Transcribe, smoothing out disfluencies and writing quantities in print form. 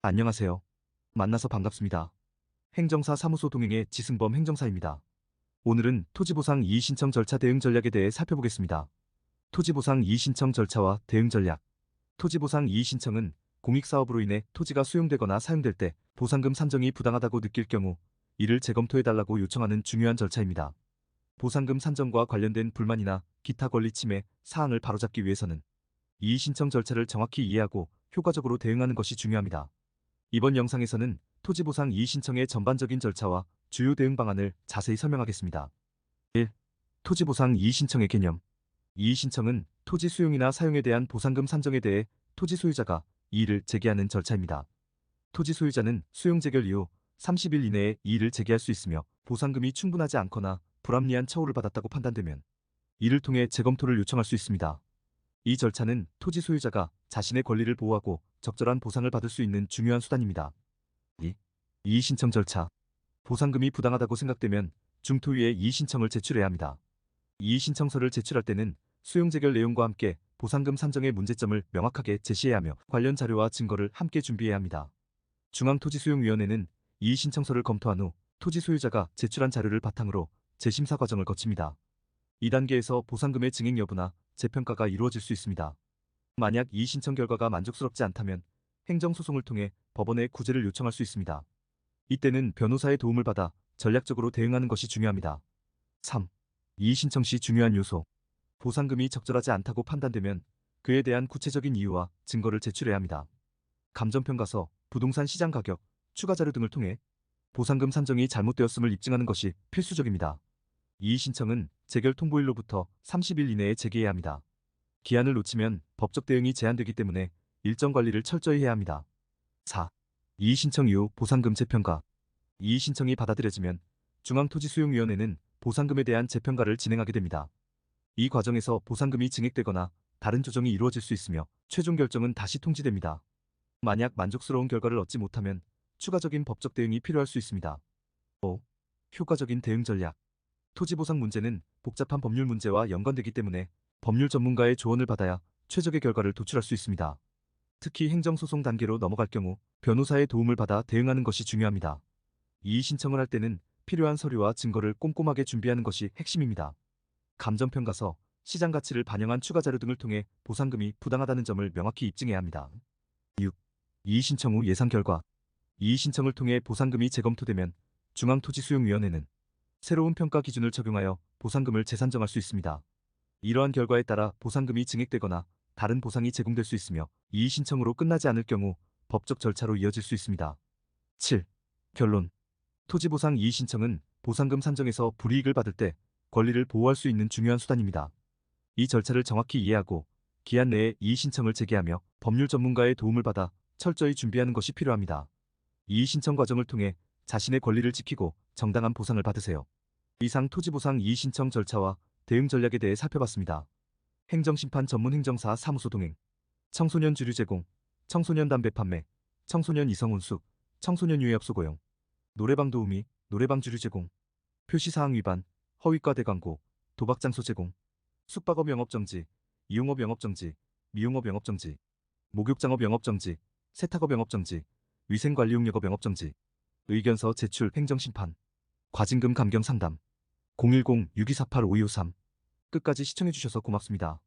안녕하세요. 만나서 반갑습니다. 행정사 사무소 동행의 지승범 행정사입니다. 오늘은 토지보상 이의신청 절차 대응 전략에 대해 살펴보겠습니다. 토지보상 이의신청 절차와 대응 전략. 토지보상 이의신청은 공익사업으로 인해 토지가 수용되거나 사용될 때 보상금 산정이 부당하다고 느낄 경우 이를 재검토해달라고 요청하는 중요한 절차입니다. 보상금 산정과 관련된 불만이나 기타 권리 침해 사항을 바로잡기 위해서는 이의신청 절차를 정확히 이해하고 효과적으로 대응하는 것이 중요합니다. 이번 영상에서는 토지보상 이의신청의 전반적인 절차와 주요 대응 방안을 자세히 설명하겠습니다. 1. 토지보상 이의신청의 개념. 이의신청은 토지 수용이나 사용에 대한 보상금 산정에 대해 토지 소유자가 이의를 제기하는 절차입니다. 토지 소유자는 수용 재결 이후 30일 이내에 이의를 제기할 수 있으며 보상금이 충분하지 않거나 불합리한 처우를 받았다고 판단되면 이를 통해 재검토를 요청할 수 있습니다. 이 절차는 토지 소유자가 자신의 권리를 보호하고 적절한 보상을 받을 수 있는 중요한 수단입니다. 2. 이의신청 절차. 보상금이 부당하다고 생각되면 중토위에 이의신청을 제출해야 합니다. 이의신청서를 제출할 때는 수용재결 내용과 함께 보상금 산정의 문제점을 명확하게 제시해야 하며 관련 자료와 증거를 함께 준비해야 합니다. 중앙토지수용위원회는 이의신청서를 검토한 후 토지 소유자가 제출한 자료를 바탕으로 재심사 과정을 거칩니다. 이 단계에서 보상금의 증액 여부나 재평가가 이루어질 수 있습니다. 만약 이의신청 결과가 만족스럽지 않다면 행정소송을 통해 법원에 구제를 요청할 수 있습니다. 이때는 변호사의 도움을 받아 전략적으로 대응하는 것이 중요합니다. 3. 이의신청 시 중요한 요소. 보상금이 적절하지 않다고 판단되면 그에 대한 구체적인 이유와 증거를 제출해야 합니다. 감정평가서, 부동산 시장 가격, 추가 자료 등을 통해 보상금 산정이 잘못되었음을 입증하는 것이 필수적입니다. 이의신청은 재결 통보일로부터 30일 이내에 제기해야 합니다. 기한을 놓치면 법적 대응이 제한되기 때문에 일정 관리를 철저히 해야 합니다. 4. 이의신청 이후 보상금 재평가. 이의신청이 받아들여지면 중앙토지수용위원회는 보상금에 대한 재평가를 진행하게 됩니다. 이 과정에서 보상금이 증액되거나 다른 조정이 이루어질 수 있으며 최종 결정은 다시 통지됩니다. 만약 만족스러운 결과를 얻지 못하면 추가적인 법적 대응이 필요할 수 있습니다. 5. 효과적인 대응 전략. 토지보상 문제는 복잡한 법률 문제와 연관되기 때문에 법률 전문가의 조언을 받아야 최적의 결과를 도출할 수 있습니다. 특히 행정소송 단계로 넘어갈 경우 변호사의 도움을 받아 대응하는 것이 중요합니다. 이의신청을 할 때는 필요한 서류와 증거를 꼼꼼하게 준비하는 것이 핵심입니다. 감정평가서, 시장 가치를 반영한 추가 자료 등을 통해 보상금이 부당하다는 점을 명확히 입증해야 합니다. 6. 이의신청 후 예상 결과. 이의신청을 통해 보상금이 재검토되면 중앙토지수용위원회는 새로운 평가 기준을 적용하여 보상금을 재산정할 수 있습니다. 이러한 결과에 따라 보상금이 증액되거나 다른 보상이 제공될 수 있으며 이의신청으로 끝나지 않을 경우 법적 절차로 이어질 수 있습니다. 7. 결론. 토지보상 이의신청은 보상금 산정에서 불이익을 받을 때 권리를 보호할 수 있는 중요한 수단입니다. 이 절차를 정확히 이해하고 기한 내에 이의신청을 제기하며 법률 전문가의 도움을 받아 철저히 준비하는 것이 필요합니다. 이의신청 과정을 통해 자신의 권리를 지키고 정당한 보상을 받으세요. 이상 토지보상 이의신청 절차와 대응 전략에 대해 살펴봤습니다. 행정심판 전문 행정사 사무소 동행, 청소년 주류 제공, 청소년 담배 판매, 청소년 이성 혼숙, 청소년 유해업소 고용, 노래방 도우미, 노래방 주류 제공, 표시사항 위반, 허위과대 광고, 도박장소 제공, 숙박업 영업정지, 이용업 영업정지, 미용업 영업정지, 목욕장업 영업정지, 세탁업 영업정지, 위생관리용역업 영업정지, 의견서 제출 행정심판, 과징금 감경 상담, 010-6248-5253. 끝까지 시청해주셔서 고맙습니다.